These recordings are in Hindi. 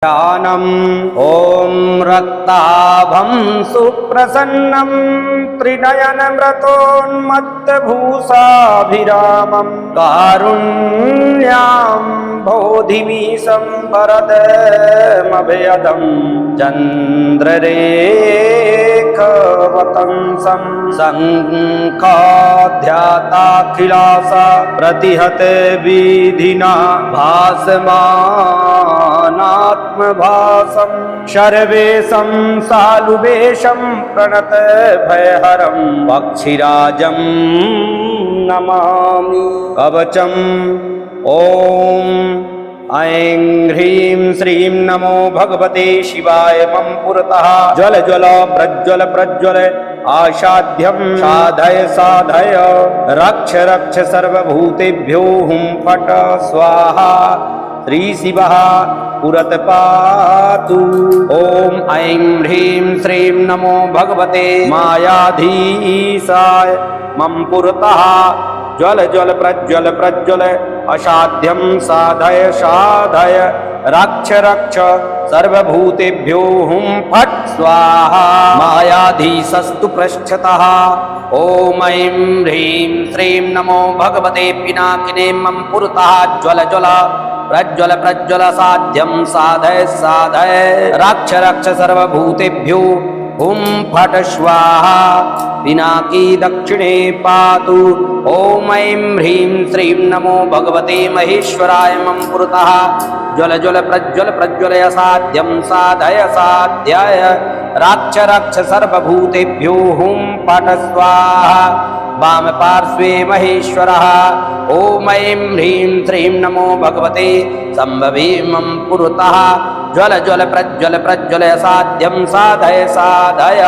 ध्यानम् ॐ रक्ताभं सुप्रसन्नं त्रिनयनमृतोन्मत्तभूषाभिरामं कारुण्यां बोधिमीशं वरदमभयदं चन्द्ररेखवतंसं शङ्खाध्याताखिलासा प्रतिहत विधिना भासमानात्मभासं शर्वेशं सालुवेशं प्रणत भयहरं पक्षिराजं नमामि कवचम् ॐ ऐं ह्रीं श्रीं नमो भगवते शिवाय मम पुरतः ज्वल ज्वल प्रज्वल प्रज्वल आसाध्यं साधय साधय रक्ष रक्ष सर्वभूतेभ्यो हुं फट स्वाहा श्री शिवः पुरत पातु। ॐ ऐं ह्रीं श्रीं नमो भगवते मायाधीशाय मम पुरतः ज्वल ज्वल प्रज्वल प्रज्वल असाध्यं साधय साधय रक्ष रक्ष सर्वभूतेभ्यो हुं फट् स्वाहा मायाधीशस्तु पृष्ठतः। ॐ ऐं ह्रीं श्रीं नमो भगवते पिनाकिने मम पुरतः ज्वल ज्वल प्रज्वल प्रज्वल साध्यं साधय साधय रक्ष रक्ष सर्वभूतेभ्यो हुं फट् स्वाहा पिनाकी दक्षिणे पातु। ॐ ऐं ह्रीं श्रीं नमो भगवते महेश्वराय मम पुरतः ज्वल ज्वल प्रज्वल प्रज्वल साध्यं साधय साध्याय रक्ष रक्ष सर्वभूतेभ्यो हुं फट् स्वाहा वाम पार्श्वे महेश्वरः। ॐ ऐं ह्रीं श्रीं नमो भगवते सम्भवे मम पुरतः ज्वल ज्वल प्रज्वल प्रज्वल साध्यं साधय साधय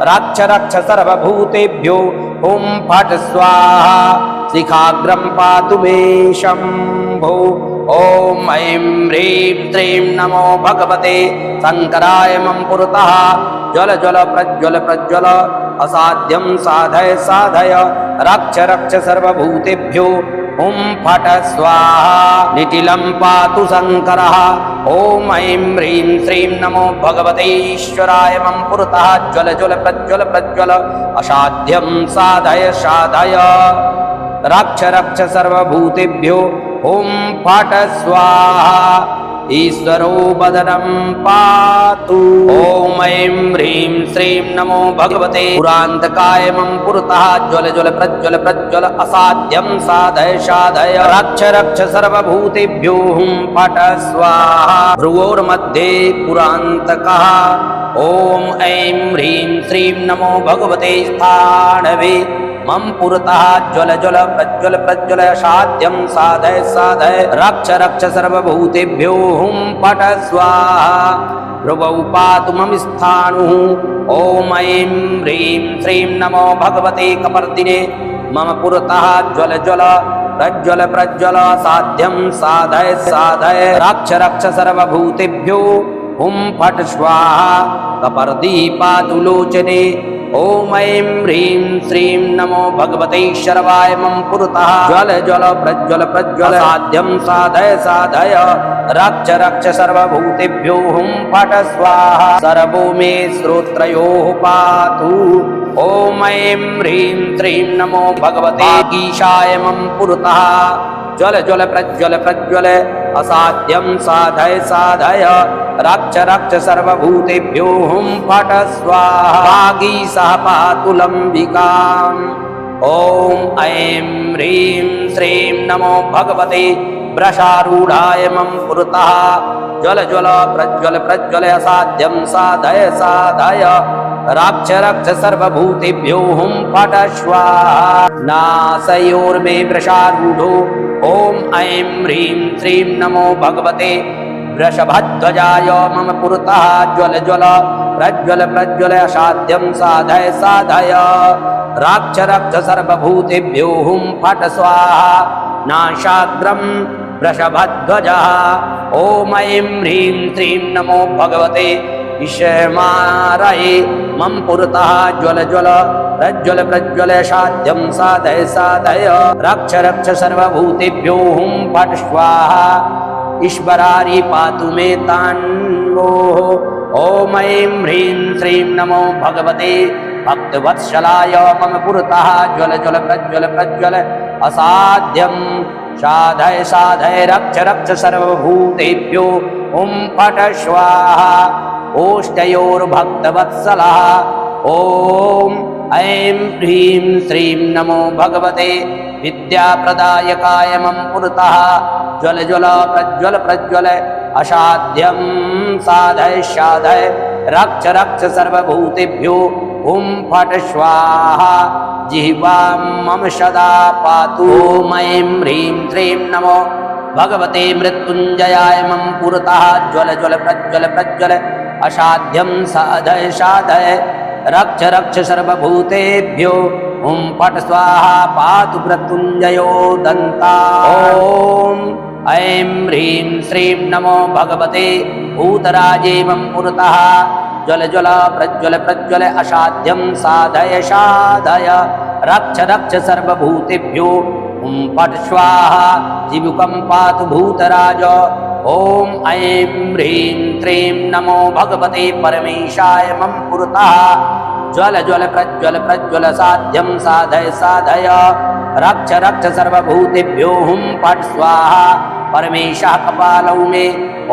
रक्ष रक्ष सर्वभूतेभ्यो हुं फट् स्वाहा शिखाग्रं पातु मे शम्भो। ॐ ऐं ह्रीं श्रीं नमो भगवते शङ्कराय मम पुरतः ज्वल ज्वल प्रज्वल प्रज्वल असाध्यं साधय साधय रक्ष रक्ष सर्वभूतेभ्यो हुं फट् स्वाहा निटिलं पातु शङ्करः। ॐ ऐं ह्रीं श्रीं नमो भगवते ईश्वराय मम पुरतः ज्वल ज्वल प्रज्वल प्रज्वल असाध्यं साधय साधय रक्ष रक्ष सर्वभूतेभ्यो हुं फट् स्वाहा ईश्वरो वदनं पातु। ॐ ऐं ह्रीं श्रीं नमो भगवते पुरान्तकाय मम पुरतः ज्वल ज्वल प्रज्वल प्रज्वल असाध्यं साधय साधय रक्ष रक्ष सर्वभूतेभ्यो हुं फट् स्वाहा भ्रुवोर्मध्ये पुरान्तकः। ॐ ऐं ह्रीं श्रीं नमो भगवते स्थाणवे मम पुरतः ज्वल ज्वल प्रज्वल प्रज्वल साध्यं साधय साधय रक्ष रक्ष सर्वभूतेभ्यो हुं फट् स्वाहा भ्रुवौ पातु मम स्थाणुः। ॐ ऐं ह्रीं श्रीं नमो भगवते कपर्दिने मम पुरतः ज्वल ज्वल प्रज्वल प्रज्वल साध्यं साधय साधय रक्ष रक्ष सर्वभूतेभ्यो हुं फट् स्वाहा कपर्दी पातु लोचने। ॐ ऐं ह्रीं श्रीं नमो भगवते शर्वाय मम पुरतः ज्वल ज्वल प्रज्वल प्रज्वल साध्यं साधय साधय रक्ष रक्ष सर्वभूतेभ्यो हुं फट् स्वाहा सर्वो मे श्रोत्रयोः पातु। ॐ ऐं ह्रीं श्रीं नमो भगवते ईशाय मम पुरतः ज्वल ज्वल प्रज्वल प्रज्वल असाध्यं साधय साधय रक्ष रक्ष सर्वभूतेभ्यो हुं फट् स्वाहा वागीशः पातु लम्बिकाम्। ॐ ऐं ह्रीं श्रीं नमो भगवते वृषारूढाय मम पुरतः ज्वल ज्वल प्रज्वल प्रज्वल असाध्यं साधय साधय रक्ष रक्ष सर्वभूतेभ्यो हुं फट् स्वाहा नासयोर्मे वृषारूढो। ॐ ऐं ह्रीं श्रीं नमो भगवते वृषभध्वजाय मम पुरतः ज्वल ज्वल प्रज्वल प्रज्वल असाध्यं साधय साधय रक्ष रक्ष सर्वभूतेभ्यो हुं फट् स्वाहा नाशाग्रं वृषभध्वजः। ॐ ऐं ह्रीं श्रीं नमो भगवते विषमारये मम पुरतः ज्वल ज्वल प्रज्वल प्रज्वल साध्यं साधय साधय रक्ष रक्ष सर्वभूतेभ्यो हुं फट् स्वाहा ईश्वरारी पातु मे तान्वोः। ॐ ऐं ह्रीं श्रीं नमो भगवते भक्तवत्सलाय मम पुरतः ज्वल ज्वल प्रज्वल प्रज्वल असाध्यं साधय साधय रक्ष रक्ष सर्वभूतेभ्यो ॐ फट् स्वाहा। ओष्ठयोर्भक्तवत्सलः ॐ ऐं ह्रीं श्रीं नमो भगवते विद्याप्रदायकाय मम पुरतः ज्वल ज्वल प्रज्वल प्रज्वल असाध्यं साधय साधय रक्ष रक्ष सर्वभूतेभ्यो ॐ फट् स्वाहा। जिह्वां मम सदा पातु। ॐ ऐं ह्रीं श्रीं नमो भगवते मृत्युञ्जयाय मम पुरतः ज्वल ज्वल प्रज्वल प्रज्वल असाध्यं साधय साधय रक्ष रक्ष सर्वभूतेभ्यो ॐ फट् स्वाहा। पातु मृत्युञ्जयो दन्ता। ॐ ऐं ह्रीं श्रीं नमो भगवते भूतराजे मम पुरतः ज्वल ज्वल प्रज्वल प्रज्वल असाध्यं साधय साधय रक्ष रक्ष सर्वभूतेभ्यो ॐ फट् स्वाहा। जीवकं पातु भूतराज। ॐ ऐं ह्रीं श्रीं नमो भगवते परमेशाय मम पुरतः ज्वल ज्वल प्रज्वल प्रज्वल साध्यं साधय साधय रक्ष रक्ष सर्वभूतेभ्यो ॐ फट् स्वाहा। परमेशः कपालौ मे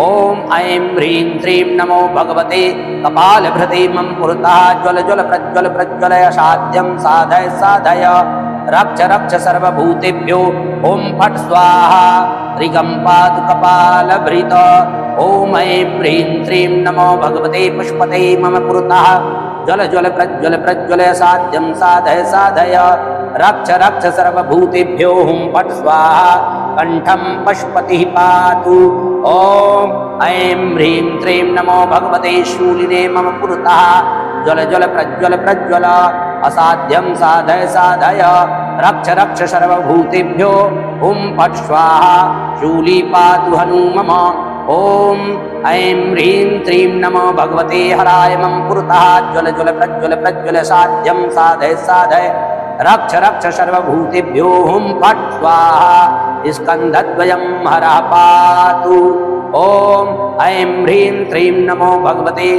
ॐ ऐं ह्रीं श्रीं नमो भगवते कपालभृते मम पुरतः ज्वल ज्वल प्रज्वल प्रज्वल साध्यं साधय साधय रक्ष रक्ष सर्वभूतेभ्यो ॐ फट् स्वाहा। ऋगं पातु कपालभृत। ॐ ऐं ह्रीं श्रीं नमो भगवते पुष्पते मम पुरतः ज्वल ज्वल प्रज्वल प्रज्वल साध्यं साधय साधय रक्ष रक्ष सर्वभूतेभ्यो ॐ फट् स्वाहा। कंठं पशुपतिः पातु। ॐ ऐं ह्रीं श्रीं नमो भगवते शूलिने मम पुरतः ज्वल ज्वल प्रज्वल प्रज्वल असाध्यं साधय साधय रक्ष रक्ष सर्वभूतेभ्यो ॐ फट् स्वाहा। शूली पातु हनु मम। ॐ ऐं ह्रीं श्रीं नमो भगवते हराय मम पुरतः ज्वल ज्वल प्रज्वल प्रज्वल साध्यं साधय साधय रक्ष रक्ष सर्वभूतेभ्यो ॐ फट् स्वाहा। स्कन्धद्वयं हरः पातु। ॐ ऐं ह्रीं श्रीं नमो भगवते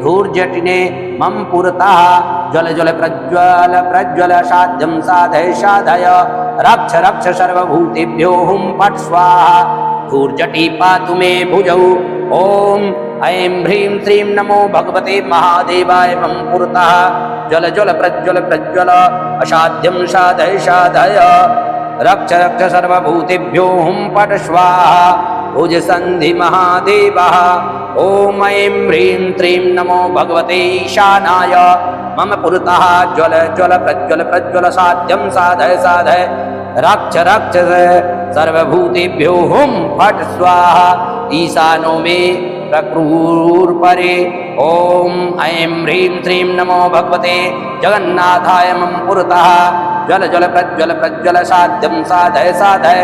धूर्जटिने मम पुरतः ज्वल ज्वल प्रज्वल प्रज्वल साध्यं साधय साधय रक्ष रक्ष सर्वभूतेभ्यो ॐ फट् स्वाहा। धूर्जटी पातु मे भुजौ। ॐ ऐं ह्रीं श्रीं नमो भगवते महादेवाय मम पुरतः ज्वल ज्वल प्रज्वल प्रज्वल असाध्यं साधय साधय रक्ष रक्ष सर्वभूतेभ्यो ॐ फट् स्वाहा। भुजसन्धि महादेवः। ॐ ऐं ह्रीं श्रीं नमो भगवते ईशानाय मम पुरतः ज्वल ज्वल प्रज्वल प्रज्वल साध्यं साधय साधय रक्ष रक्ष सर्वभूतेभ्यो ॐ फट् स्वाहा। ईशानो मे प्रक्रूरपरे। ॐ ऐं ह्रीं श्रीं नमो भगवते जगन्नाथाय मम पुरतः ज्वल ज्वल प्रज्वल प्रज्वल साध्यं साधय साधय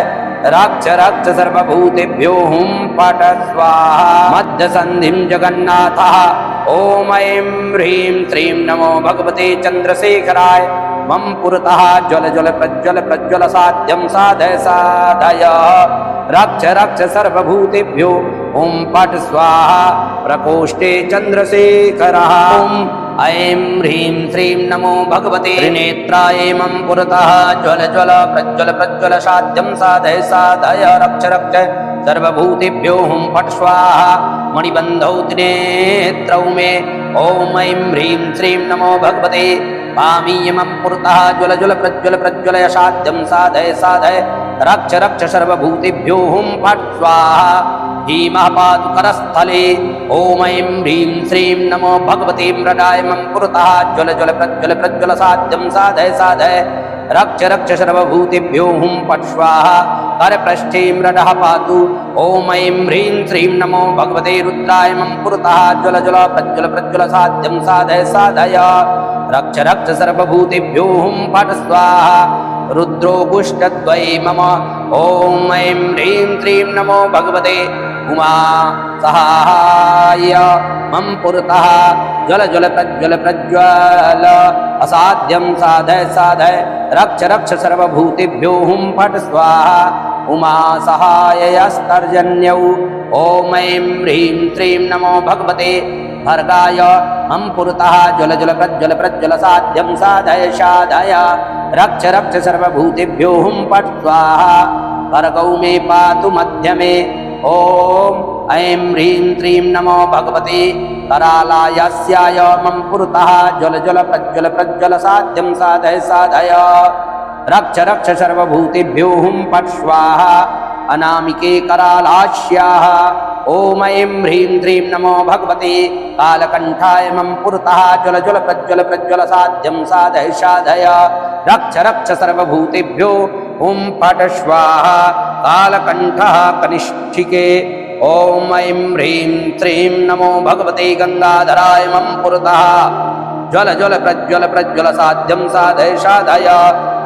रक्ष रक्ष सर्वभूतेभ्यो ॐ फट् स्वाहा। मध्यसन्धिं जगन्नाथः। ॐ ऐं ह्रीं श्रीं नमो भगवते चन्द्रशेखराय मम पुरतः ज्वल ज्वल प्रज्वल प्रज्वल साध्यं साधय साधय रक्ष रक्ष सर्वभूतेभ्यो ॐ फट् स्वाहा। प्रकोष्ठे चन्द्रशेखरः। ॐ ऐं ह्रीं श्रीं नमो भगवते त्रिनेत्राय मम पुरतः ज्वल ज्वल प्रज्वल प्रज्वल साध्यं साधय साधय रक्ष रक्ष सर्वभूतेभ्यो ॐ फट् स्वाहा। मणिबन्धौ त्रिनेत्रौ मे ॐ ऐं ह्रीं श्रीं नमो भगवते पामीय मम पुरतः ज्वल ज्वल प्रज्वल प्रज्वल साध्यं साधय साधय रक्ष रक्ष सर्वभूतेभ्यो ॐ फट् स्वाहा। भीमः पातु करस्थले। ॐ ऐं ह्रीं श्रीं नमो भगवते मृडाय मम पुरतः ज्वल ज्वल प्रज्वल प्रज्वल साध्यं साधय साधय रक्ष रक्ष सर्वभूतेभ्यो ॐ फट् स्वाहा। करपृष्ठे मृडः पातु। ॐ ऐं ह्रीं श्रीं नमो भगवते रुद्राय मम पुरतः ज्वल ज्वल प्रज्वल प्रज्वल साध्यं साधय साधय रक्ष रक्ष सर्वभूतेभ्यो ॐ फट् स्वाहा। रुद्रोगुष्ठद्वये मम। ॐ ऐं ह्रीं श्रीं नमो भगवते उमा सहाय मम पुरतः ज्वल ज्वल प्रज्वल प्रज्वल असाध्यं साधय साधय रक्ष रक्ष सर्वभूतेभ्यो ॐ फट् स्वाहा। उमा सहायस्तर्जन्यौ ॐ ऐं ह्रीं श्रीं नमो भगवते भर्गाय मम पुरतः ज्वल ज्वल प्रज्वल प्रज्वल साध्यं साधय साधय रक्ष रक्ष सर्वभूतेभ्यो हुं फट् स्वाहा भर्गौ मे पातु मध्यमे ॐ ऐं ह्रीं श्रीं नमो भगवते करालायास्याय मम पुरतः ज्वल ज्वल प्रज्वल प्रज्वल साध्यं साधय साधय रक्ष रक्ष सर्वभूतेभ्यो हुं फट् स्वाहा अनामिके करालास्याः ॐ ऐं ह्रीं श्रीं नमो भगवते कालकण्ठाय मम पुरतः ज्वल ज्वल प्रज्वल प्रज्वल साध्यं साधय साधय रक्ष रक्ष सर्वभूतेभ्यो हुं फट् स्वाहा कालकण्ठः कनिष्ठिके ॐ ऐं ह्रीं श्रीं नमो भगवते गंगाधराय मम पुरतः ज्वल ज्वल प्रज्वल प्रज्वल साध्यं साधय साधय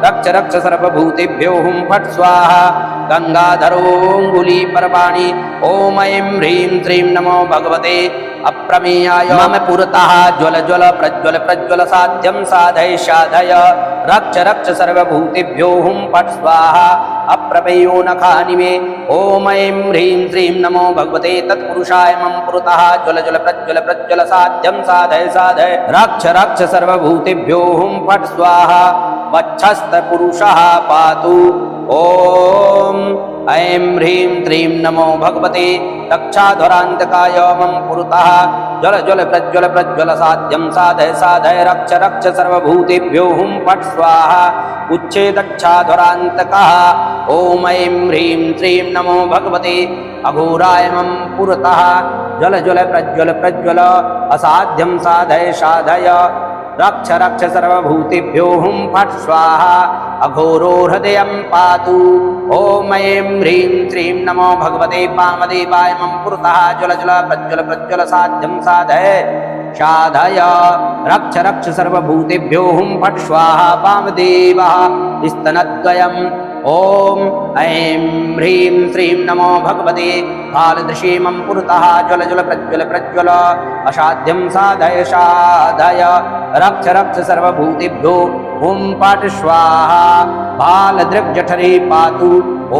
रक्ष रक्ष सर्वभूतेभ्यो हुं फट् स्वाहा गंगाधरोऽङ्गुली पर्वाणि ॐ ऐं ह्रीं श्रीं नमो भगवते अप्रमेयाय मम पुरतः ज्वल ज्वल प्रज्वल प्रज्वल साध्यं साधय साधय रक्ष रक्ष सर्वभूतेभ्यो हुं फट् स्वाहा अप्रमेयो नखानि मे ॐ ऐं ह्रीं श्रीं नमो भगवते तत्पुरुषाय मम पुरतः ज्वल ज्वल प्रज्वल प्रज्वल साध्यं साधय साधय रक्ष रक्ष सर्वभूतेभ्यो हुं फट् स्वाहा वक्षस्थपुरुषः पातु ॐ ऐं ह्रीं श्रीं नमो भगवते दक्षाध्वरान्तकाय मम पुरतः ज्वल ज्वल प्रज्वल प्रज्वल साध्यं साधय साधय रक्ष रक्ष सर्वभूतेभ्यो हुं फट् स्वाहा उच्चे दक्षाध्वरान्तकः ॐ ऐं ह्रीं श्रीं नमो भगवते अघोराय मम पुरतः ज्वल ज्वल प्रज्वल प्रज्वल असाध्यं साधय साधय रक्ष रक्ष सर्वभूतेभ्यो हुं फट् स्वाहा अघोरो हृदयं पातु ॐ ऐं ह्रीं श्रीं नमो भगवते वामदेवाय मम पुरतः ज्वल ज्वल प्रज्वल प्रज्वल साध्यं साधय साधय रक्ष रक्ष सर्वभूतेभ्यो हुं फट् स्वाहा वामदेवः स्तनद्वयम् ॐ ऐं ह्रीं श्रीं नमो भगवते बालदृशे मम पुरतः ज्वल ज्वल प्रज्वल प्रज्वल असाध्यं साधय साधय रक्ष रक्ष सर्वभूतेभ्यो हुं फट् स्वाहा बालदृग्जठरे पातु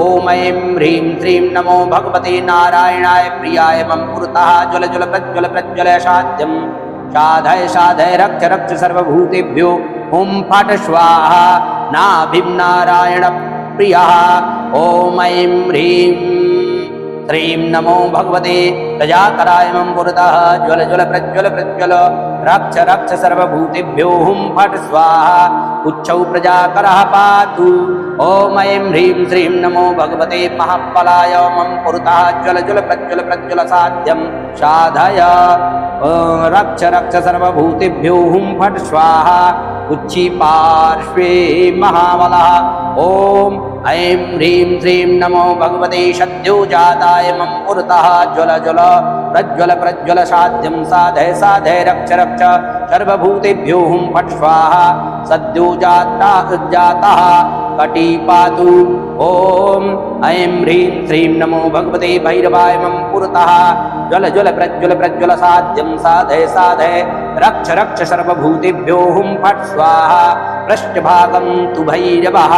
ॐ ऐं ह्रीं श्रीं नमो भगवते नारायणाय प्रियाय मम पुरतः ज्वल ज्वल प्रज्वल प्रज्वल साध्यं साधय साधय रक्ष रक्ष सर्वभूतेभ्यो हुं फट् स्वाहा नाभिं नारायण प्रियः ॐ ऐं ह्रीं श्रीं नमो भगवते प्रजाकराय मम पुरतः ज्वल ज्वल प्रज्वल प्रज्वल रक्ष रक्ष सर्वभूतेभ्यो हुं फट् स्वाहा उच्छौ प्रजाकरः पातु ॐ ऐं ह्रीं श्रीं नमो भगवते महाबलाय मम पुरतः ज्वल ज्वल प्रज्वल प्रज्वल साध्यं साधय रक्ष रक्ष सर्वभूतेभ्यो हुं फट् स्वाहा उच्छी पार्श्वे महाबलः ॐ ऐं ह्रीं श्रीं नमो भगवते सद्योजाताय मम पुरतः ज्वल ज्वल प्रज्वल प्रज्वल साध्यं साधय साधय रक्ष रक्ष सर्वभूतेभ्यो हुं फट् स्वाहा सद्योजातः कटी पातु ॐ ऐं ह्रीं श्रीं नमो भगवते भैरवाय मम पुरतः ज्वल ज्वल प्रज्वल प्रज्वल साध्यं साधय साधय रक्ष रक्ष सर्वभूतेभ्यो हुं फट् स्वाहा पृष्ठभागं तु भैरवः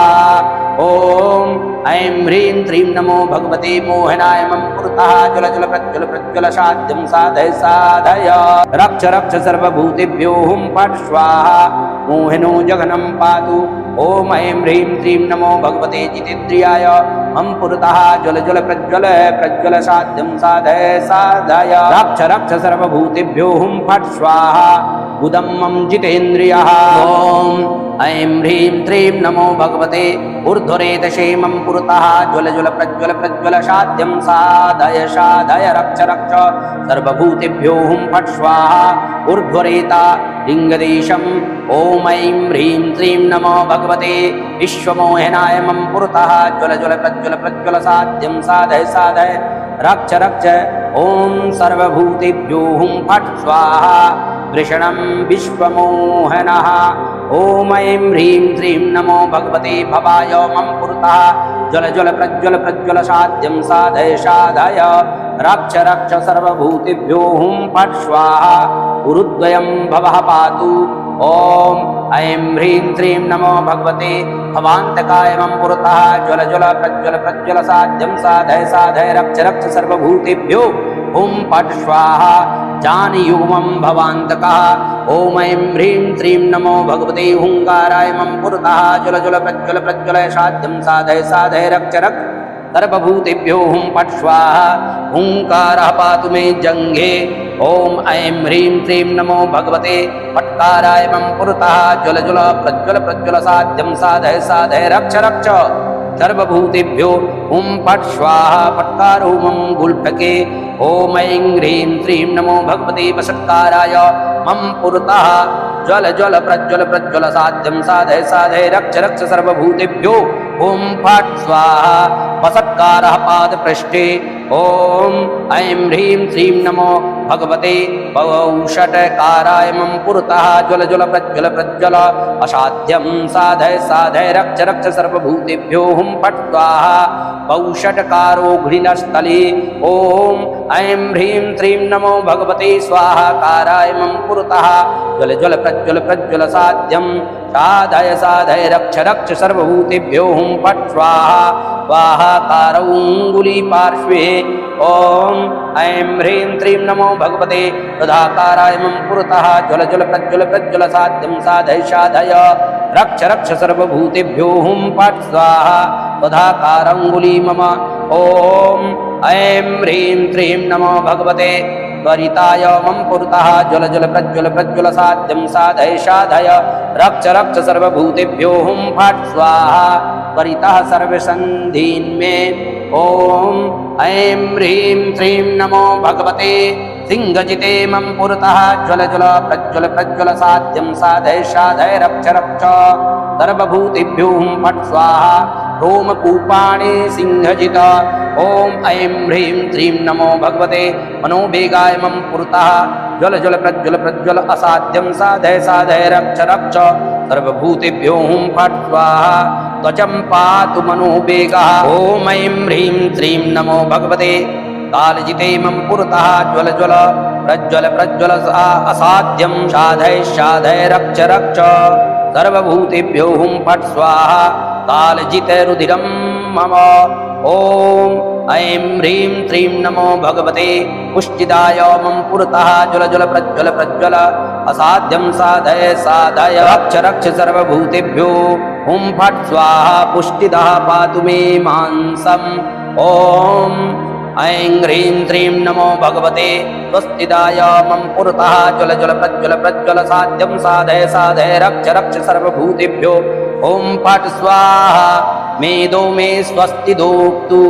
ॐ ऐं ह्रीं श्रीं नमो भगवते मोहनाय मम पुरतः ज्वल ज्वल प्रज्वल प्रज्वल साध्यं साधय साधय रक्ष रक्ष सर्वभूतेभ्यो हुं फट् स्वाहा मोहनो जघनं पातु ॐ ऐं ह्रीं श्रीं नमो भगवते जितेन्द्रियाय मम पुरतः ज्वल ज्वल प्रज्वल प्रज्वल साध्यं साधय साधय रक्ष रक्ष सर्वभूतेभ्यो हुं फट् स्वाहा बुधं मम जितेन्द्रियः ॐ ऐं ह्रीं श्रीं नमो भगवते ऊर्ध्वरेतसे मम पुरतः ज्वल ज्वल प्रज्वल प्रज्वल साध्यं साधय साधय रक्ष रक्ष सर्वभूतेभ्यो हुं फट् स्वाहा ऊर्ध्वरेता लिङ्गदेशम् ॐ ऐं ह्रीं श्रीं नमो भगवते विश्वमोहनाय मम पुरतः ज्वल ज्वल प्रज्वल प्रज्वल साध्यं साधय साधय रक्ष रक्ष ॐ सर्वभूतेभ्यो हुं फट् स्वाहा वृषणं विश्वमोहनः ॐ ऐं ह्रीं श्रीं नमो भगवते भवाय मम पुरतः ज्वल ज्वल प्रज्वल प्रज्वल साध्यं साधय साधय रक्ष रक्ष सर्वभूतेभ्यो हुं फट् स्वाहा उरुद्वयं भवः पातु ॐ ऐं ह्रीं श्रीं नमो भगवते भवान्तकाय मम पुरतः ज्वल ज्वल प्रज्वल प्रज्वल साध्यं साधय साधय रक्ष रक्ष सर्वभूतेभ्यो ॐ पट् स्वाहा जानियुग्मं भवान्तकः ॐ ऐं ह्रीं श्रीं नमो भगवते हुङ्काराय मम पुरतः ज्वल ज्वल प्रज्वल प्रज्वल साध्यं साधय साधय रक्ष रक्ष सर्वभूतेभ्यो हुं पट् स्वाहा हुङ्कारः पातु मे जङ्घे ॐ ऐं ह्रीं श्रीं नमो भगवते पट्काराय मम पुरतः ज्वल ज्वल प्रज्वल प्रज्वल साध्यं साधय साधय रक्ष रक्ष सर्वभूतेभ्यो हुं पट् स्वाहा पट्कारो मम गुल्फके ॐ ऐं ह्रीं श्रीं नमो भगवते वषट्काराय मम पुरतः ज्वल ज्वल प्रज्वल प्रज्वल साध्यं साधय साधय रक्ष रक्ष सर्वभूतेभ्यो ॐ फट् स्वाहा वषट्कारः पादपृष्ठे ॐ ऐं ह्रीं श्रीं नमो भगवते वौषट्काराय मम पुरतः ज्वल ज्वल प्रज्वल प्रज्वल असाध्यं साधय साधय रक्ष रक्ष सर्वभूतेभ्यो हुं फट् स्वाहा वौषट्कारो घृणस्थले ॐ ऐं ह्रीं श्रीं नमो भगवते स्वाहाकाराय मम पुरतः ज्वल ज्वल प्रज्वल प्रज्वल साध्यं साधय साधय रक्ष रक्ष सर्वभूतेभ्यो हुं फट् स्वाहा स्वाहाकारौङ्गुली पार्श्वे ॐ ऐं ह्रीं श्रीं नमो भगवते तदाकाराय मम पुरतः ज्वल ज्वल प्रज्वल प्रज्वल साध्यं साधय साधय रक्ष रक्ष सर्वभूतेभ्यो हुं फट् स्वाहा तदाकारौङ्गुली मम ॐ ऐं ह्रीं श्रीं नमो भगवते त्वरिताय मम पुरतः ज्वल ज्वल प्रज्वल प्रज्वल साध्यं साधय साधय रक्ष रक्ष सर्वभूतेभ्यो हुं फट् स्वाहा त्वरितः सर्वसन्धीन्मे ॐ ऐं ह्रीं श्रीं नमो भगवते सिंहजिते मम पुरतः ज्वल ज्वल प्रज्वल प्रज्वल साध्यं साधय साधय रक्ष रक्ष सर्वभूतेभ्यो हुं फट् स्वाहा रोमकूपाणि सिंहजित ॐ ऐं ह्रीं श्रीं नमो भगवते मनोवेगाय मम पुरतः ज्वल ज्वल प्रज्वल प्रज्वल असाध्यं साधय साधय रक्ष रक्ष सर्वभूतेभ्यो हुं फट् स्वाहा त्वचं पातु मनोवेगः ॐ ऐं ह्रीं श्रीं नमो भगवते कालजिते मम पुरतः ज्वल ज्वल प्रज्वल प्रज्वल असाध्यं साधय साधय रक्ष रक्ष सर्वभूतेभ्यो हुं फट् स्वाहा कालजिते रुधिरं मम ॐ ऐं ह्रीं श्रीं नमो भगवते पुष्टिदाय मम पुरतः ज्वल ज्वल प्रज्वल प्रज्वल असाध्यं साधय साधय रक्ष रक्ष सर्वभूतेभ्यो हुं फट् स्वाहा पुष्टिदः पातु मे मांसम् ॐ ऐं ह्रीं श्रीं नमो भगवते स्वस्तिदाय मम पुरतः ज्वल ज्वल प्रज्वल प्रज्वल साध्यं साधय साधय रक्ष रक्ष सर्वभूतेभ्यो ॐ फट् स्वाहा मेदो मे स्वस्तिदोक्तु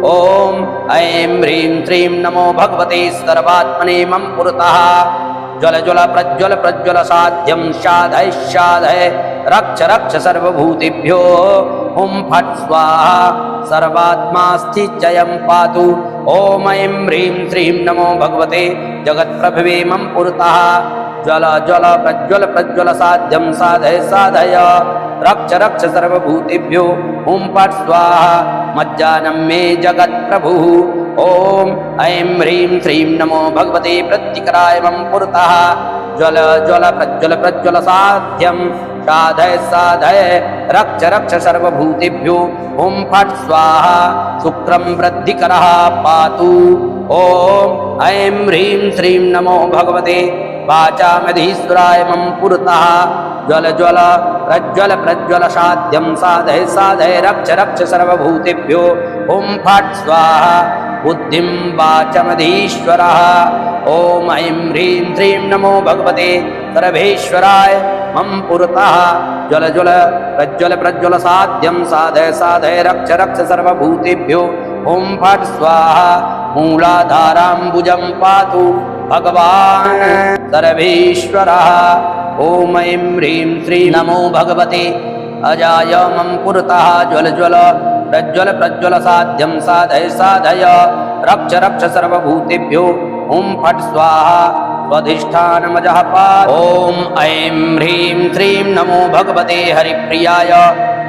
ॐ ऐं ह्रीं श्रीं नमो भगवते सर्वात्मने मम पुरतः ज्वल ज्वल प्रज्वल प्रज्वल साध्यं साधय साधय रक्ष रक्ष सर्वभूतेभ्यो हुं फट् स्वाहा सर्वात्मा स्थित्ययं पातु ॐ ऐं ह्रीं श्रीं नमो भगवते जगत्प्रभवे मम पुरतः ज्वल ज्वल प्रज्वल प्रज्वल साध्यं साधय साधय रक्ष रक्ष सर्वभूतेभ्यो हुं फट् स्वाहा मज्जानं मे जगत्प्रभुः ॐ ऐं ह्रीं श्रीं नमो भगवते प्रत्तिकराय मम पुरतः ज्वल ज्वल प्रज्वल प्रज्वल साध्यं साधय साधय रक्ष रक्ष सर्वभूतेभ्यो हुं फट् स्वाहा शुक्रं वृद्धिकरः पातु ॐ ऐं ह्रीं श्रीं नमो भगवते वाचामधीश्वराय मम पुरतः ज्वल ज्वल प्रज्वल प्रज्वल साध्यं साधय साधय रक्ष रक्ष सर्वभूतेभ्यो हुं फट् स्वाहा बुद्धिं वाचमधीश्वरः ॐ ऐं ह्रीं श्रीं नमो भगवते सर्वेश्वराय मम पुरतः ज्वल ज्वल प्रज्वल प्रज्वल साध्यं साधय साधय रक्ष रक्ष सर्वभूतेभ्यो हुं फट् स्वाहा मूलाधाराम्बुजं पातु भगवान् सर्वेश्वरः ॐ ऐं ह्रीं श्रीं नमो भगवते अजाय मम पुरतः ज्वल ज्वल प्रज्वल प्रज्वल साध्यं साधय साधय रक्ष रक्ष सर्वभूतेभ्यो हुं फट् स्वाहा स्वधिष्ठानमजः पातु ॐ ऐं ह्रीं श्रीं नमो भगवते हरिप्रियाय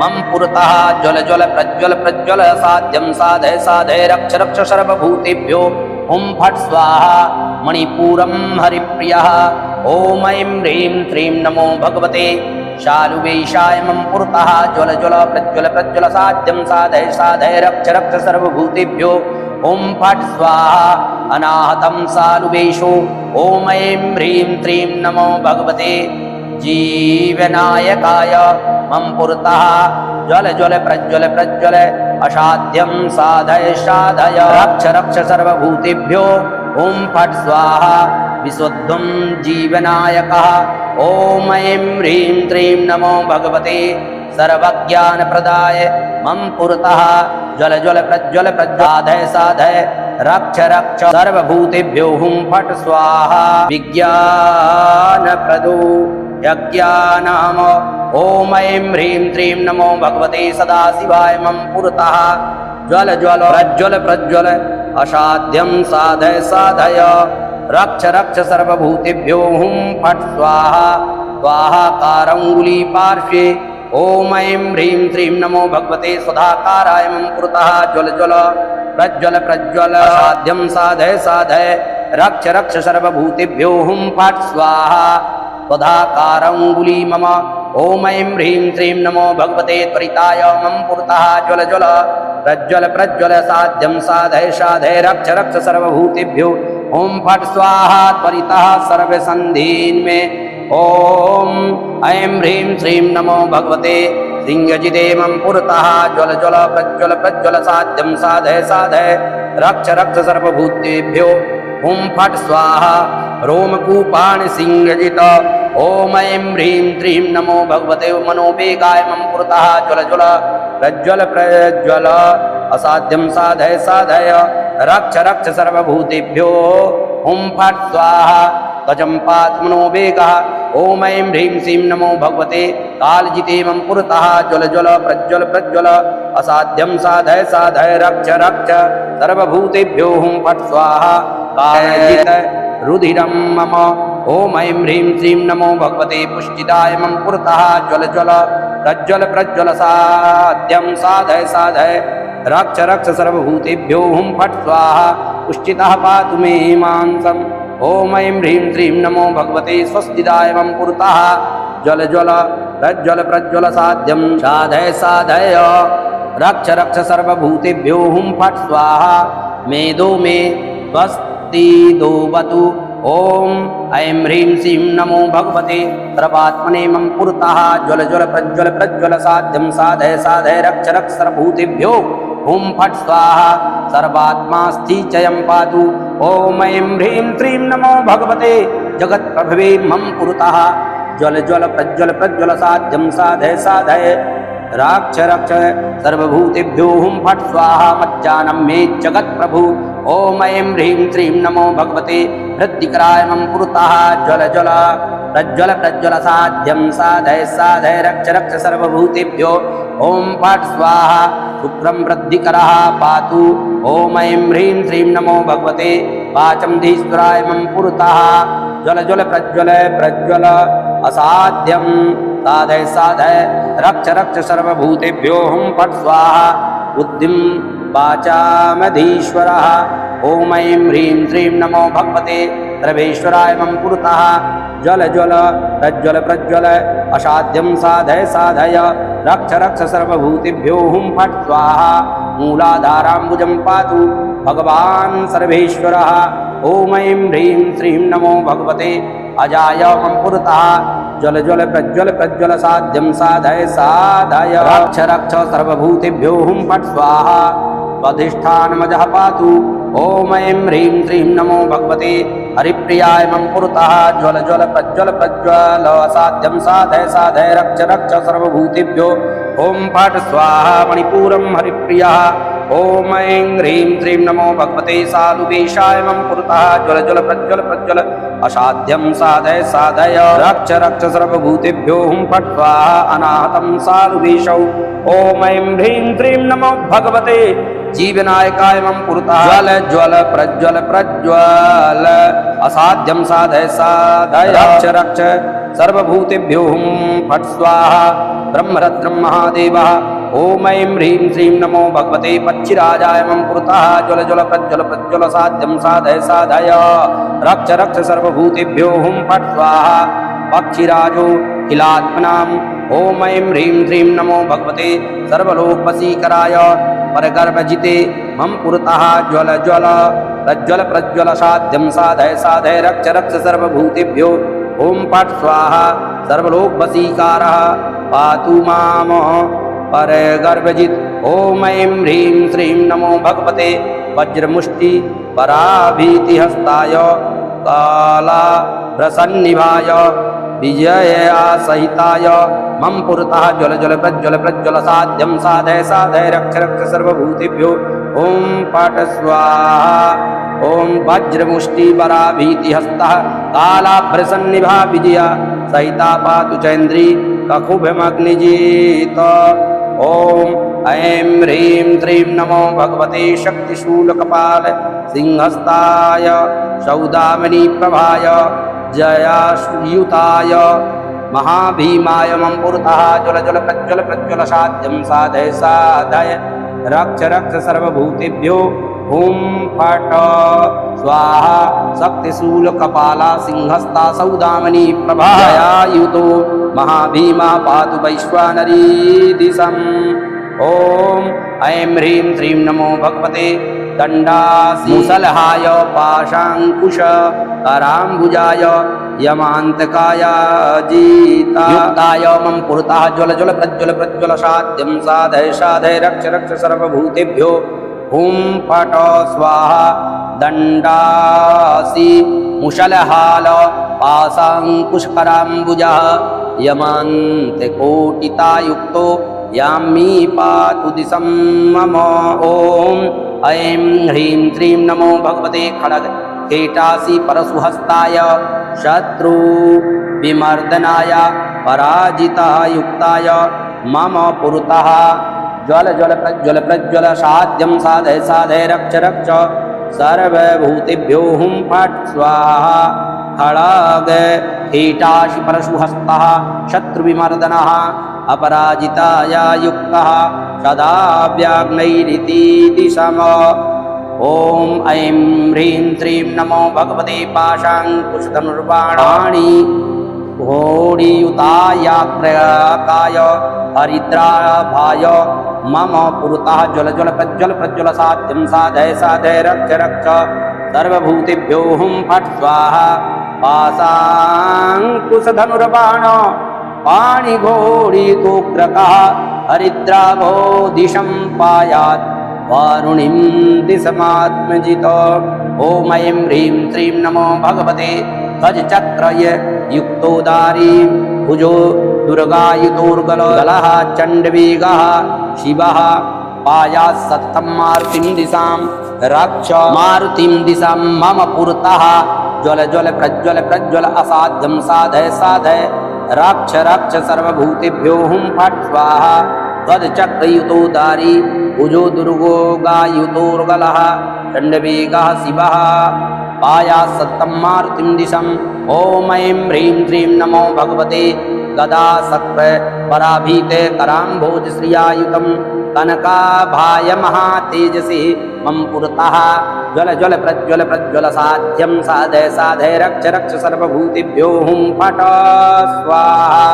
मम पुरतः ज्वल ज्वल प्रज्वल प्रज्वल साध्यं साधय साधय रक्ष रक्ष सर्वभूतेभ्यो हुं फट् स्वाहा मणिपुरं हरिप्रियः ॐ ऐं ह्रीं श्रीं नमो भगवते शालुवेशाय मम पुरतः ज्वल ज्वल प्रज्वल प्रज्वल साध्यं साधय साधय रक्ष रक्ष सर्वभूतेभ्यो ॐ फट् स्वाहा अनाहतं सालुवेशो ॐ ऐं ह्रीं श्रीं नमो भगवते जीवनायकाय मम पुरतः ज्वल ज्वल प्रज्वल प्रज्वल असाध्यं साधय साधय रक्ष रक्ष सर्वभूतेभ्यो ॐ फट् स्वाहा विशुद्धं जीवनायकः ॐ ऐं ह्रीं श्रीं नमो भगवते सर्वज्ञानप्रदाय मम पुरतः ज्वल ज्वल प्रज्वल प्रज्वालय साधय रक्ष रक्ष सर्वभूतेभ्यो हुं फट् स्वाहा विज्ञानप्रदो यज्ञानाम ॐ ऐं ह्रीं श्रीं नमो भगवते सदाशिवाय मम पुरतः ज्वल ज्वल प्रज्वल प्रज्वल असाध्यं साधय साधय रक्ष रक्ष सर्वभूतेभ्यो हुं फट् स्वाहा स्वाहाकारङ्गुली पार्श्वे ॐ ऐं ह्रीं श्रीं नमो भगवते सुधाकाराय मम पुरतः ज्वल ज्वल प्रज्वल प्रज्वल साध्यं साधय साधय रक्ष रक्ष सर्वभूतेभ्यो हुं फट् स्वाहा स्वधाकारङ्गुली मम ॐ ऐं ह्रीं श्रीं नमो भगवते त्वरिताय मम पुरतः ज्वल ज्वल प्रज्वल प्रज्वल साध्यं साधय साधय रक्ष रक्ष सर्वभूतेभ्यो ॐ फट् स्वाहा त्वरितः सर्वसन्धीन्मे ॐ ऐं ह्रीं श्रीं नमो भगवते सिंहजिते मम पुरतः ज्वल ज्वल प्रज्वल प्रज्वल साध्यं साधय साधय रक्ष रक्ष सर्वभूतेभ्यो ॐ फट् स्वाहा रोमकूपाणि सिंहजित ॐ ऐं ह्रीं श्रीं नमो भगवते मनोवेगाय मम पुरतः ज्वल ज्वल प्रज्वल प्रज्वल असाध्यं साधय साधय रक्ष रक्ष सर्वभूतेभ्यो ॐ फट् स्वाहा गजं पातु मनोवेगः ॐ ऐं ह्रीं श्रीं नमो भगवते कालजिते मम पुरतः ज्वल ज्वल प्रज्वल प्रज्वल असाध्यं साधय साधय रक्ष रक्ष सर्वभूतेभ्यो हुं फट् स्वाहा कालजित रुधिरं मम ॐ ऐं ह्रीं श्रीं नमो भगवते पुष्टिदाय मम पुरतः ज्वल ज्वल प्रज्वल प्रज्वल साध्यं साधय साधय रक्ष रक्ष सर्वभूतेभ्यो हुं फट् स्वाहा पुष्टितः पातु मे मांसम् ॐ ऐं ह्रीं श्रीं नमो भगवते स्वस्तिदाय मम पुरतः ज्वल ज्वल प्रज्वल प्रज्वल साध्यं साधय साधय रक्ष रक्ष सर्वभूतेभ्यो हुं फट् स्वाहा मेदो मे स्वस्ति दोवतु ॐ ऐं ह्रीं श्रीं नमो भगवते सर्वात्मने मम पुरतः ज्वल ज्वल प्रज्वल प्रज्वल साध्यं साधय साधय रक्ष रक्ष सर्वभूतेभ्यो हुं फट् स्वाहा सर्वात्मा स्थिचयं पातु ॐ ऐं ह्रीं श्रीं नमो भगवते जगत्प्रभवे मम पुरतः ज्वल ज्वल प्रज्वल प्रज्वल साध्यं साधय साधय रक्ष रक्ष सर्वभूतेभ्यो हुं फट् स्वाहा मज्जानं मे जगत्प्रभु ॐ ऐं ह्रीं श्रीं नमो भगवते हृद्दिकराय मम पुरतः ज्वल ज्वल प्रज्वल प्रज्वल साध्यं साधय साधय रक्ष रक्ष सर्वभूतेभ्यो ॐ फट् स्वाहा शुक्रं वृद्धिकरः पातु ॐ ऐं ह्रीं श्रीं नमो भगवते वाचमधीश्वराय मम पुरतः ज्वल ज्वल प्रज्वल प्रज्वल असाध्यं साधय साधय रक्ष रक्ष सर्वभूतेभ्यो हुं फट् स्वाहा बुद्धिं वाचामधीश्वरः ॐ ऐं ह्रीं श्रीं नमो भगवते सर्वेश्वराय मम पुरतः ज्वल ज्वल प्रज्वल प्रज्वल असाध्यं साधय साधय रक्ष रक्ष सर्वभूतेभ्यो हुं फट् स्वाहा मूलाधाराम्बुजं पातु भगवान् सर्वेश्वरः ॐ ऐं ह्रीं श्रीं नमो भगवते अजाय मम पुरतः ज्वल ज्वल प्रज्वल प्रज्वल साध्यं साधय साधय रक्ष रक्ष सर्वभूतेभ्यो हुं फट् स्वाहा स्वाधिष्ठानमजः पातु ॐ ऐं ह्रीं श्रीं नमो भगवते हरिप्रियाय मम पुरतः ज्वल ज्वल प्रज्वल प्रज्वल असाध्यं साधय साधय रक्ष रक्ष सर्वभूतेभ्यो ॐ फट् स्वाहा मणिपुरं हरिप्रियः ॐ ऐं ह्रीं श्रीं नमो भगवते सालुवेशाय मम पुरतः ज्वल ज्वल प्रज्वल प्रज्वल असाध्यं साधय साधय रक्ष रक्ष सर्वभूतेभ्यो हुं फट् स्वाहा अनाहतं सालुवेशौ ॐ ऐं ह्रीं श्रीं नमो भगवते जीवनायकाय मम पुरतः ज्वल ज्वल प्रज्वल प्रज्वल असाध्यं साधय साधय रक्ष रक्ष सर्वभूतेभ्यो हुं फट् स्वाहा ब्रह्मरत्रं महादेवः ॐ ऐं ह्रीं श्रीं नमो भगवते पक्षिराजाय मम पुरतः ज्वल ज्वल प्रज्वल प्रज्वल साध्यं साधय साधय रक्ष रक्ष सर्वभूतेभ्यो हुं फट् स्वाहा पक्षिराजो किलात्मनाम् ॐ ऐं ह्रीं श्रीं नमो भगवते सर्वलोकवशीकराय परगर्भजिते मम पुरतः ज्वल ज्वल प्रज्वल प्रज्वल साध्यं साधय साधय रक्ष रक्ष सर्वभूतेभ्यो ॐ पट् स्वाहा सर्वलोकवशीकारः पातु माम परगर्भजित् ॐ ऐं ह्रीं श्रीं नमो भगवते वज्रमुष्टि पराभीतिहस्ताय कालाभ्रसन्निभाय विजया सहिताय मम पुरतः ज्वल ज्वल प्रज्वल प्रज्वल साध्यं साधय साधय रक्ष रक्ष सर्वभूतेभ्यो ॐ पट स्वाहा ॐ वज्रमुष्टिवराभीतिहस्तः कालाभ्रसन्निभा विजया सहिता पातु चैन्द्री ककुभमग्निजित ॐ ऐं ह्रीं श्रीं नमो भगवते शक्तिशूलकपाल सिंहस्ताय सौदामिनी प्रभाय जयायुताय महाभीमाय मम पुरतः ज्वल ज्वल प्रज्वल प्रज्वल साध्यं साधय साधय रक्ष रक्ष सर्वभूतेभ्यो ॐ फट् स्वाहा शक्तिशूलकपाला सिंहस्ता सौदामिनी प्रभा जयायुतो महाभीमा पातु वैश्वानरी दिशम् ॐ ऐं ह्रीं श्रीं नमो भगवते दण्डामुसलहाय पाशाङ्कुश कराम्बुजाय यमान्तकाय जिताय मम पुरतः ज्वल ज्वल प्रज्वल प्रज्वल साध्यं साधय साधय रक्ष रक्ष सर्वभूतेभ्यो ॐ फट् स्वाहा दण्डासि मुसलहाल पाशाङ्कुशकराम्बुजः यमान्तकोटितायुक्तो यामी पातु दिशं मम ॐ ऐं ह्रीं श्रीं नमो भगवते खड्ग केटासि परशुहस्ताय शत्रु विमर्दनाय पराजितायुक्ताय मम पुरतः ज्वल ज्वल प्रज्वल प्रज्वल साध्यं साधय साधय रक्ष रक्ष सर्वभूतेभ्यो हुं फट् स्वाहा खड्ग केटासि परशुहस्तः शत्रुविमर्दनः अपराजिताय युक्तः सदा व्याघ्नैरिति दिशम ॐ ऐं ह्रीं श्रीं नमो भगवते पाशाङ्कुशधनुर्बाणानि घोडियुतायाग्रकाय हरिद्राभाय मम पुरतः ज्वल ज्वल प्रज्वल प्रज्वल साध्यं साधय साधय रक्ष रक्ष सर्वभूतेभ्यो हुं फट् स्वाहा पाशाङ्कुशधनुर्बाण पाणिघोडितोग्रकः हरिद्राभो दिशं पायात् वारुणीं दिशमात्मजित ॐ ऐं ह्रीं श्रीं नमो भगवते गजचक्रय युक्तोदारी भुजो दुर्गायुतोर्गलः चण्डवेगः शिवः पायात् सत्तं मारुतिं दिशां रक्ष मारुतिं दिशां मम पुरतः ज्वल ज्वल प्रज्वल प्रज्वल असाध्यं साधय साधय रक्ष रक्ष सर्वभूतेभ्यो हुं फट् स्वाहा गजचक्रयुतोदारी भुजो दुर्गोगायुतोर्गलः चण्डवेगः शिवः पायात् सत्तं मारुतिं दिशम् ॐ ऐं ह्रीं श्रीं नमो भगवते गदासक्र पराभीते कराम्भोजश्रियायुतं कनकाभाय महातेजसे मम पुरतः ज्वल ज्वल प्रज्वल प्रज्वल साध्यं साधय साधय रक्ष रक्ष सर्वभूतेभ्यो हुं फट् स्वाहा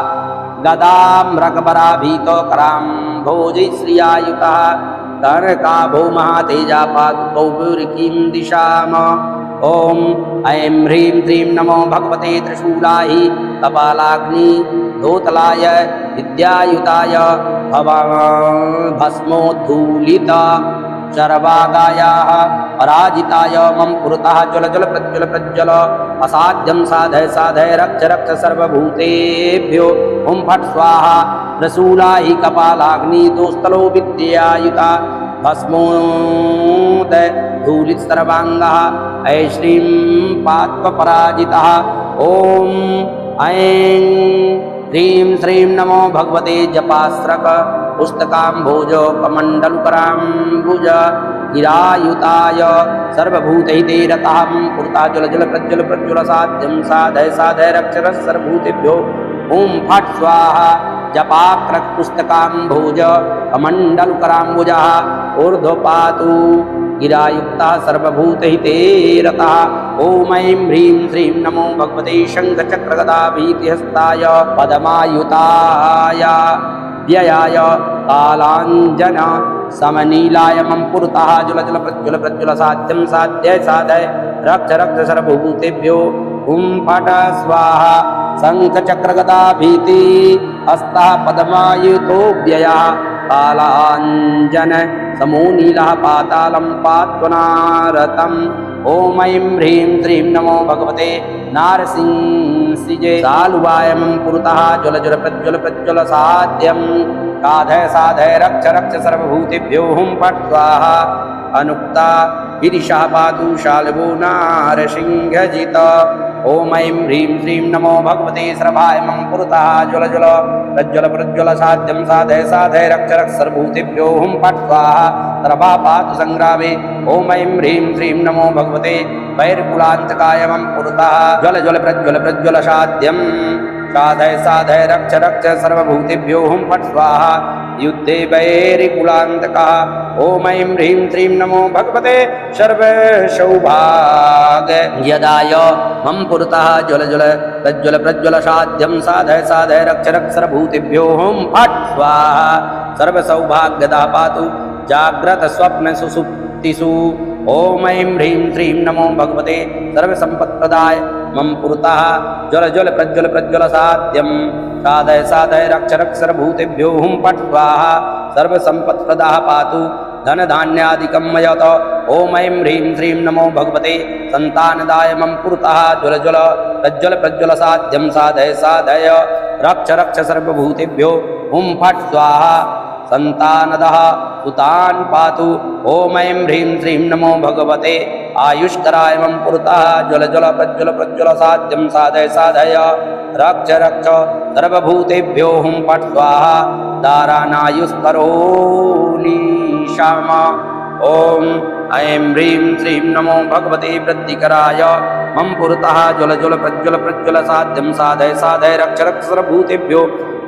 गदाम्रकपराभीतो कराम्भोजश्रियायुतः कनकाभो महातेजा पातु कौपुरीं दिशाम् ॐ ऐं ह्रीं श्रीं नमो भगवते त्रिशूलाय कपालाग्नि धोतलाय विद्यायुताय भस्मोद्धूलित शर्वागायाः पराजिताय मम पुरतः ज्वल ज्वल प्रज्वल प्रज्वल असाध्यं साधय साधय रक्ष रक्ष सर्वभूतेभ्यो हुं फट् स्वाहा त्रिशूलाय कपालाग्नि दोस्तलो विद्यायुता भस्मोद धूलित सर्वांगः ऐश्रीं पात्वपराजितः ॐ ऐं ह्रीं श्रीं नमो भगवते जपास्रक पुस्तकाम्भोज कमण्डलुकराम्बुज गिरायुताय सर्वभूतहिते रतः पुरतः ज्वल ज्वल प्रज्वल प्रज्वल साध्यं साधय साधय रक्ष रक्ष सर्वभूतेभ्यो ॐ फट् स्वाहा जपाक्रक पुस्तकाम्भोज कमण्डलुकराम्बुजः ऊर्ध्वपातु गिरायुक्तः सर्वभूतहिते रतः ॐ ऐं ह्रीं श्रीं नमो भगवते शङ्खचक्रगदाभीतिहस्ताय पदमायुताय व्ययाय कालाञ्जन समनीलाय मम पुरतः जुल जुल प्रज्वल प्रज्वल साध्यं साध्य साधय रक्ष रक्ष सर्वभूतेभ्यो हुं फट स्वाहा शङ्खचक्रगदाभीति हस्तः पद्मायुतो व्ययः कालाञ्जन समो नीलः पातालं पात्वनारतम् ॐ ऐं ह्रीं श्रीं नमो भगवते नारसिंहसिजे सालुवाय मम पुरतः ज्वल ज्वल प्रज्वल साध्यं साधय साधय रक्ष रक्ष सर्वभूतेभ्यो हुं फट् स्वाहा अनुक्ता गिरिशः पातु शाल्वो नारसिंहजित ॐ ऐं ह्रीं श्रीं नमो भगवते श्रभाय मम पुरतः ज्वल ज्वल प्रज्वल साध्यं साधय साधय रक्ष रक्ष सर्वभूतेभ्यो हुं फट् स्वाहा श्रभा पातु संग्रामे ॐ ऐं ह्रीं श्रीं नमो भगवते वैरकुलान्तकाय मम पुरतः ज्वल ज्वल प्रज्वल साध्यं साधय साधय रक्ष रक्ष सर्वभूतेभ्यो हुं फट् स्वाहा युद्धे वैरिकुलान्तकः ॐ ऐं ह्रीं श्रीं नमो भगवते सर्वसौभाग्यदाय मम पुरतः ज्वल ज्वल प्रज्वल साध्यं साधय साधय रक्ष रक्ष सर्वभूतेभ्यो हुं फट् स्वाहा सर्वसौभाग्यदा पातु जाग्रत स्वप्न सुसुप्तिषु ॐ ऐं ह्रीं श्रीं नमो भगवते सर्वसम्पत्प्रदाय मम पुरतः ज्वल ज्वल प्रज्वल साध्यं साधय साधय रक्ष रक्ष सर्वभूतेभ्यो हुं फट् स्वाहा सर्वसम्पत्प्रदाः पातु धनधान्यादिकं मयत ॐ ऐं ह्रीं श्रीं नमो भगवते सन्तानदाय मम पुरतः ज्वल ज्वल प्रज्वल साध्यं साधय साधय रक्ष रक्ष सर्वभूतेभ्यो हुं फट् स्वाहा संतानदः सुतान् पातु ॐ ऐं ह्रीं श्रीं नमो भगवते आयुष्कराय मम पुरतः ज्वल ज्वल प्रज्वल साध्यं साधय साधय रक्ष रक्ष सर्वभूतेभ्यो हुं फट् स्वाहा दारानायुष्करोणि श्याम ॐ ऐं ह्रीं श्रीं नमो भगवते वृद्धिकराय मम पुरतः ज्वल ज्वल प्रज्वल साध्यं साधय साधय रक्ष रक्ष सर्वभूतेभ्यो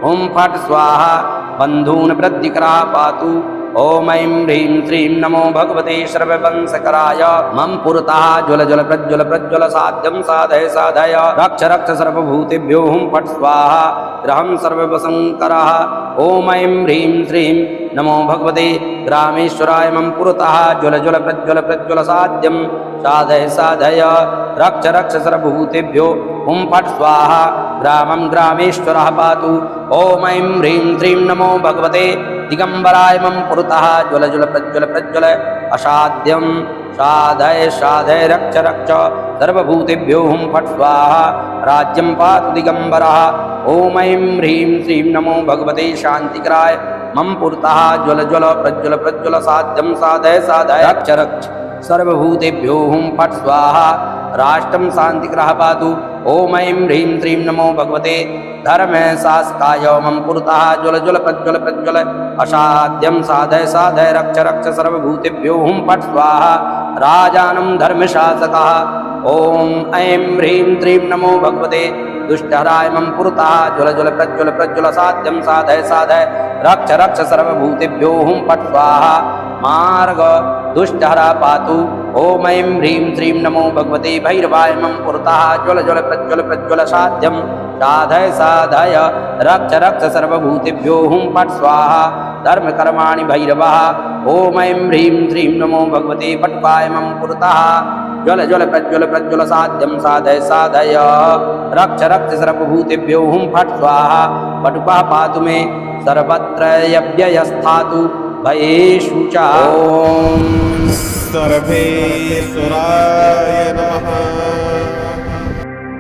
हुं फट् स्वाहा बन्धून् वृद्धिकराः पातु ॐ ऐं ह्रीं श्रीं नमो भगवते सर्ववंशकराय मम पुरतः ज्वल ज्वल प्रज्वल साध्यं साधय साधय रक्ष रक्ष सर्वभूतेभ्यो हुं फट् स्वाहा ग्रहं सर्ववशङ्करः ॐ ऐं ह्रीं श्रीं नमो भगवते ग्रामेश्वराय मम पुरतः ज्वल ज्वल प्रज्वल साध्यं साधय साधय रक्ष रक्ष सर्वभूतेभ्यो हुं फट् स्वाहा ग्रामं ग्रामेश्वरः पातु ॐ ऐं ह्रीं श्रीं नमो भगवते दिगंबराय मम पुरतः ज्वल ज्वल प्रज्वल असाध्यं साधय साधय रक्ष रक्ष सर्वभूतेभ्यो हुं फट् स्वाहा राज्यं पातु दिगंबरः ॐ ऐं ह्रीं श्रीं नमो भगवते शान्तिकराय मम पुरतः ज्वल ज्वल प्रज्वल साध्यं साधय साधय रक्ष रक्ष सर्वभूतेभ्यो हुं फट् स्वाहा राष्ट्रं शान्तिकरः पातु ॐ ऐं ह्रीं श्रीं नमो भगवते धर्मशास्त्राय मम पुरतः ज्वल ज्वल प्रज्वल असाध्यं साधय साधय रक्ष रक्ष सर्वभूतेभ्यो हुं फट् स्वाहा राजानं धर्मशासकः ॐ ऐं ह्रीं श्रीं नमो भगवते दुष्टहराय मम पुरतः ज्वल ज्वल प्रज्वल साध्यं साधय साधय रक्ष रक्ष सर्वभूतेभ्यो हुं फट् स्वाहा मार्ग दुष्टहरा पातु ॐ ऐं ह्रीं श्रीं नमो भगवते भैरवाय मम पुरतः ज्वल ज्वल प्रज्वल साध्यं साधय साधय रक्ष रक्ष सर्वभूतेभ्यो हुं फट् स्वाहा धर्मकर्माणि भैरवः ॐ ऐं ह्रीं श्रीं नमो भगवते पट्वाय मम पुरतः ज्वल ज्वल प्रज्वल साध्यं साधय साधय रक्ष रक्ष सर्वभूतेभ्यो हुं फट् स्वाहा पटुपः पातु मे सर्वत्र यज्ञस्थातु भयेषु च ॐ सर्वेश्वराय नमः।